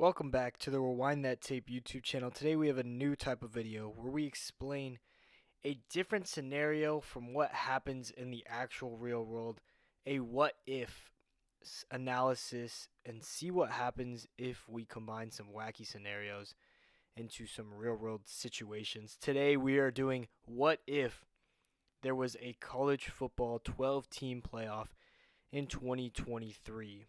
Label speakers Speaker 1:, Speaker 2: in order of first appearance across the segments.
Speaker 1: Welcome back to the Rewind That Tape YouTube channel. Today we have a new type of video where we explain a different scenario from what happens in the actual real world, a what if analysis, and see what happens if we combine some wacky scenarios into some real world situations. Today we are doing what if there was a college football 12 team playoff in 2023.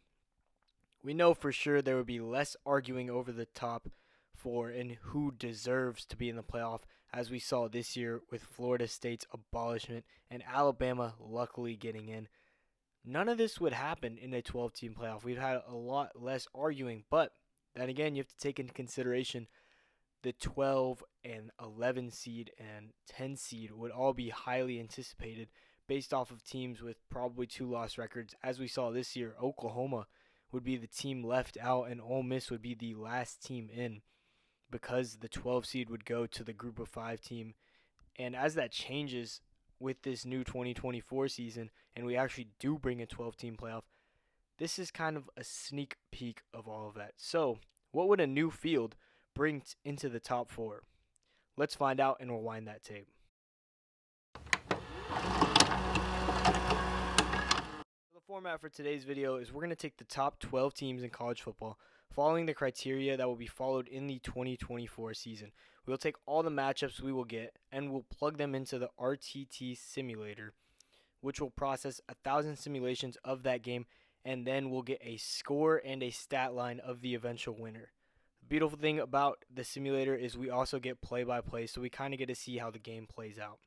Speaker 1: We know for sure there would be less arguing over the top four and who deserves to be in the playoff, as we saw this year with Florida State's abolishment and Alabama luckily getting in. None of this would happen in a 12-team playoff. We've had a lot less arguing, but then again, you have to take into consideration the 12 and 11 seed and 10 seed would all be highly anticipated based off of teams with probably two loss records. As we saw this year, Oklahoma would be the team left out, and Ole Miss would be the last team in because the 12 seed would go to the group of 5 team. And as that changes with this new 2024 season, and we actually do bring a 12 team playoff, this is kind of a sneak peek of all of that. So, what would a new field bring into the top 4? Let's find out and rewind that tape. Format for today's video is we're going to take the top 12 teams in college football, following the criteria that will be followed in the 2024 season. We'll take all the matchups we will get and we'll plug them into the RTT simulator, which will process 1,000 simulations of that game, and then we'll get a score and a stat line of the eventual winner. The beautiful thing about the simulator is we also get play-by-play, so we kind of get to see how the game plays out.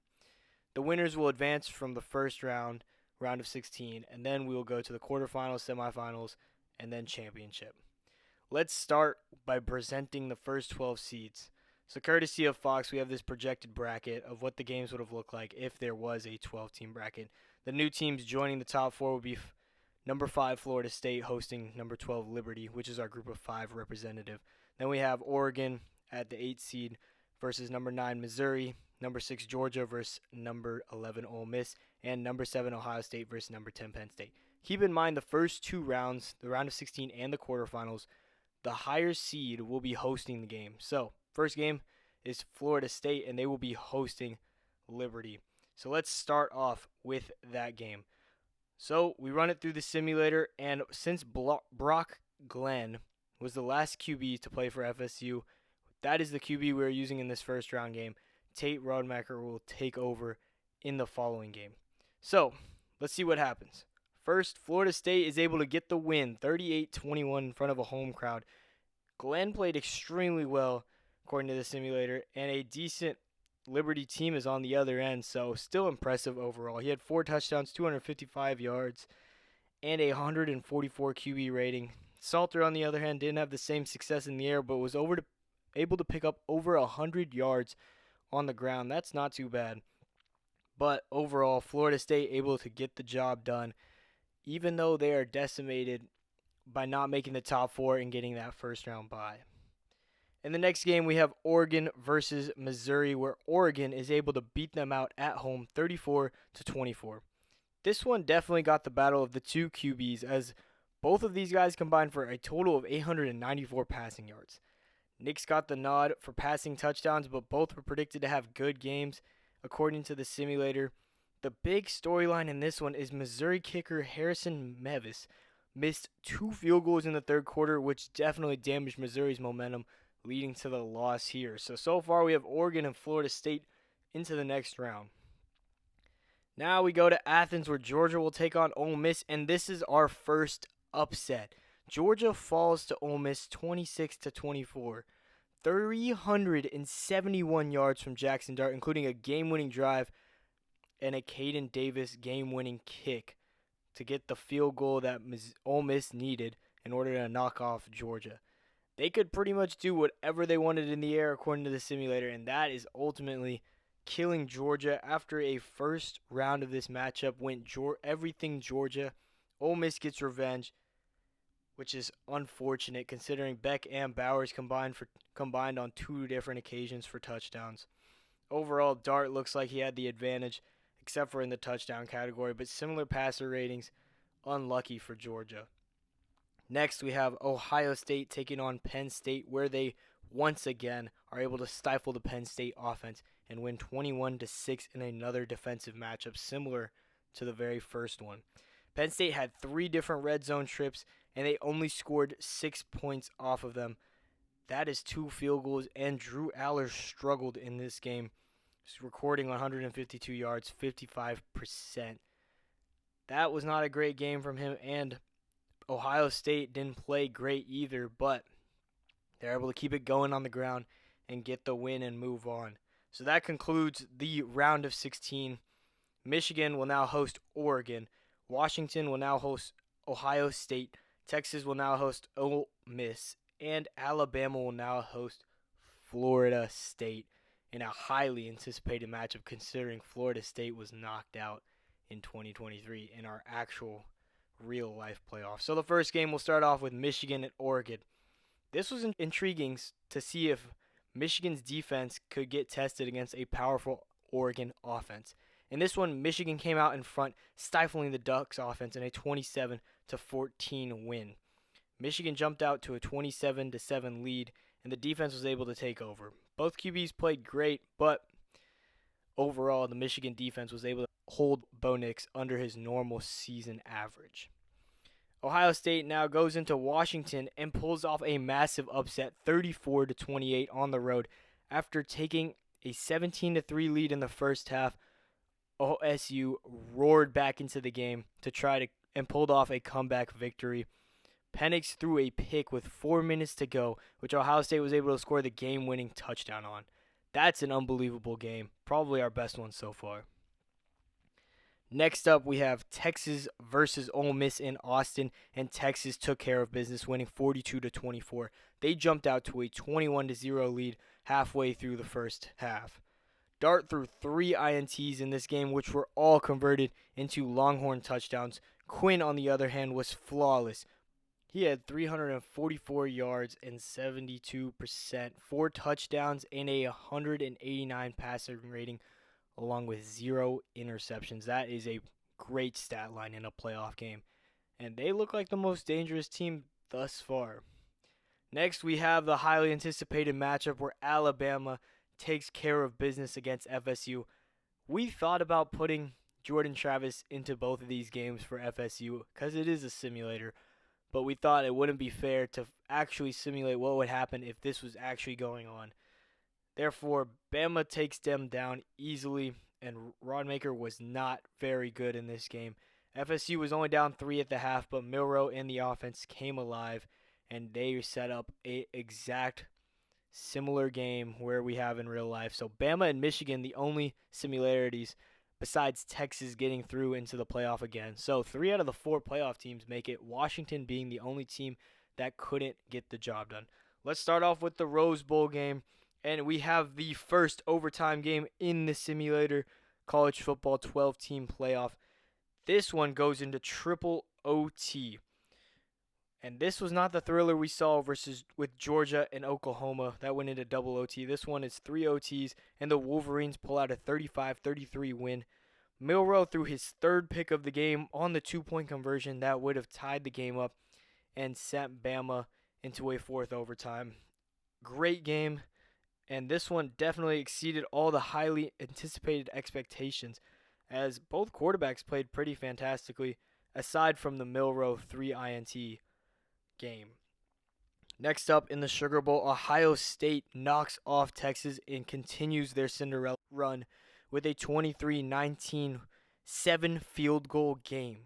Speaker 1: The winners will advance from the first round of 16, and then we will go to the quarterfinals, semifinals, and then championship. Let's start by presenting the first 12 seeds. So courtesy of Fox, we have this projected bracket of what the games would have looked like if there was a 12-team bracket. The new teams joining the top 4 would be number 5 Florida State hosting number 12 Liberty, which is our group of 5 representative. Then we have Oregon at the 8th seed versus number 9 Missouri, number 6 Georgia versus number 11 Ole Miss, and number 7 Ohio State versus number 10 Penn State. Keep in mind the first 2 rounds, the round of 16 and the quarterfinals, the higher seed will be hosting the game. So, first game is Florida State, and they will be hosting Liberty. So let's start off with that game. So we run it through the simulator, and since Brock Glenn was the last QB to play for FSU, that is the QB we're using in this first round game. Tate Rodemaker will take over in the following game. So, let's see what happens. First, Florida State is able to get the win, 38-21 in front of a home crowd. Glenn played extremely well, according to the simulator, and a decent Liberty team is on the other end, so still impressive overall. He had 4 touchdowns, 255 yards, and a 144 QB rating. Salter, on the other hand, didn't have the same success in the air, but was able to pick up over 100 yards on the ground. That's not too bad. But overall, Florida State able to get the job done, even though they are decimated by not making the top 4 and getting that first round bye. In the next game, we have Oregon versus Missouri, where Oregon is able to beat them out at home 34-24. This one definitely got the battle of the 2 QBs, as both of these guys combined for a total of 894 passing yards. Nick's got the nod for passing touchdowns, but both were predicted to have good games, according to the simulator. The big storyline in this one is Missouri kicker Harrison Mevis missed 2 field goals in the third quarter, which definitely damaged Missouri's momentum, leading to the loss here. So far we have Oregon and Florida State into the next round. Now we go to Athens, where Georgia will take on Ole Miss, and this is our first upset. Georgia falls to Ole Miss 26-24. 371 yards from Jackson Dart, including a game-winning drive and a Caden Davis game-winning kick to get the field goal that Ole Miss needed in order to knock off Georgia. They could pretty much do whatever they wanted in the air according to the simulator, and that is ultimately killing Georgia. After a first round of this matchup went everything Georgia, Ole Miss gets revenge, which is unfortunate considering Beck and Bowers combined on 2 different occasions for touchdowns. Overall, Dart looks like he had the advantage, except for in the touchdown category, but similar passer ratings, unlucky for Georgia. Next, we have Ohio State taking on Penn State, where they once again are able to stifle the Penn State offense and win 21-6 in another defensive matchup similar to the very first one. Penn State had 3 different red zone trips, and they only scored 6 points off of them. That is 2 field goals, and Drew Aller struggled in this game, recording 152 yards, 55%. That was not a great game from him, and Ohio State didn't play great either, but they're able to keep it going on the ground and get the win and move on. So that concludes the round of 16. Michigan will now host Oregon. Washington will now host Ohio State. Texas will now host Ole Miss. And Alabama will now host Florida State in a highly anticipated matchup, considering Florida State was knocked out in 2023 in our actual real life playoffs. So the first game will start off with Michigan and Oregon. This was intriguing to see if Michigan's defense could get tested against a powerful Oregon offense. In this one, Michigan came out in front, stifling the Ducks offense in a 27-14 win. Michigan jumped out to a 27-7 lead, and the defense was able to take over. Both QBs played great, but overall, the Michigan defense was able to hold Bo Nix under his normal season average. Ohio State now goes into Washington and pulls off a massive upset, 34-28 on the road. After taking a 17-3 lead in the first half, OSU roared back into the game to try to and pulled off a comeback victory. Penix threw a pick with 4 minutes to go, which Ohio State was able to score the game-winning touchdown on. That's an unbelievable game, probably our best one so far. Next up, we have Texas versus Ole Miss in Austin, and Texas took care of business, winning 42-24. They jumped out to a 21-0 lead halfway through the first half. Dart threw 3 INTs in this game, which were all converted into Longhorn touchdowns. Quinn, on the other hand, was flawless. He had 344 yards and 72%, 4 touchdowns, and a 189 passer rating, along with 0 interceptions. That is a great stat line in a playoff game. And they look like the most dangerous team thus far. Next, we have the highly anticipated matchup where Alabama takes care of business against FSU. We thought about putting Jordan Travis into both of these games for FSU because it is a simulator. But we thought it wouldn't be fair to actually simulate what would happen if this was actually going on. Therefore, Bama takes them down easily, and Rodmaker was not very good in this game. FSU was only down 3 at the half, but Milroe and the offense came alive, and they set up a exact similar game where we have in real life. So Bama and Michigan, the only similarities besides Texas getting through into the playoff again. So 3 out of the 4 playoff teams make it, Washington being the only team that couldn't get the job done. Let's start off with the Rose Bowl game. And we have the first overtime game in the simulator college football 12-team playoff. This one goes into triple OT. And this was not the thriller we saw with Georgia and Oklahoma. That went into double OT. This one is 3 OTs, and the Wolverines pull out a 35-33 win. Milroe threw his 3rd pick of the game on the 2-point conversion that would have tied the game up and sent Bama into a 4th overtime. Great game. And this one definitely exceeded all the highly anticipated expectations, as both quarterbacks played pretty fantastically, aside from the Milroe 3 INT game. Next up in the Sugar Bowl, Ohio State knocks off Texas and continues their Cinderella run with a 23-19 7-field goal game.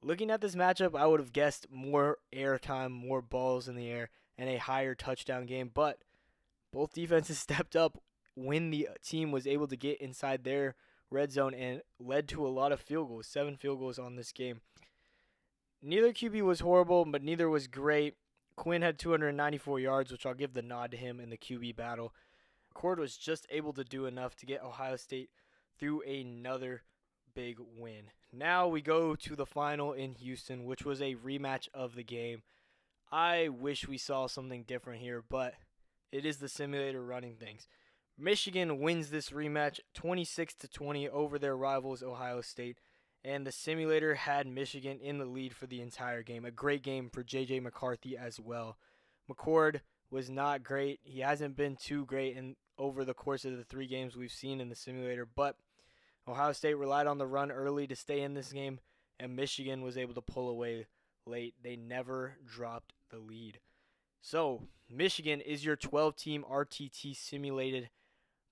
Speaker 1: Looking at this matchup, I would have guessed more airtime, more balls in the air, and a higher touchdown game, but both defenses stepped up when the team was able to get inside their red zone and led to a lot of field goals, 7 field goals on this game. Neither QB was horrible, but neither was great. Quinn had 294 yards, which I'll give the nod to him in the QB battle. Cord was just able to do enough to get Ohio State through another big win. Now we go to the final in Houston, which was a rematch of the game. I wish we saw something different here, but it is the simulator running things. Michigan wins this rematch 26-20 over their rivals Ohio State, and the simulator had Michigan in the lead for the entire game. A great game for J.J. McCarthy as well. McCord was not great. He hasn't been too great over the course of the 3 games we've seen in the simulator, but Ohio State relied on the run early to stay in this game, and Michigan was able to pull away late. They never dropped the lead. So, Michigan is your 12-team RTT simulated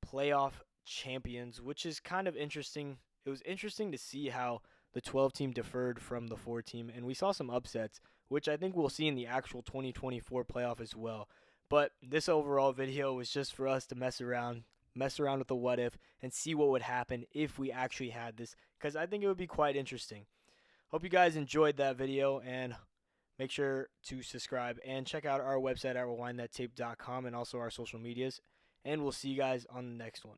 Speaker 1: playoff champions, which is kind of interesting. It was interesting to see how the 12-team differed from the 4-team, and we saw some upsets, which I think we'll see in the actual 2024 playoff as well. But this overall video was just for us to mess around with the what if and see what would happen if we actually had this, because I think it would be quite interesting. Hope you guys enjoyed that video, and make sure to subscribe and check out our website at rewindthattape.com and also our social medias. And we'll see you guys on the next one.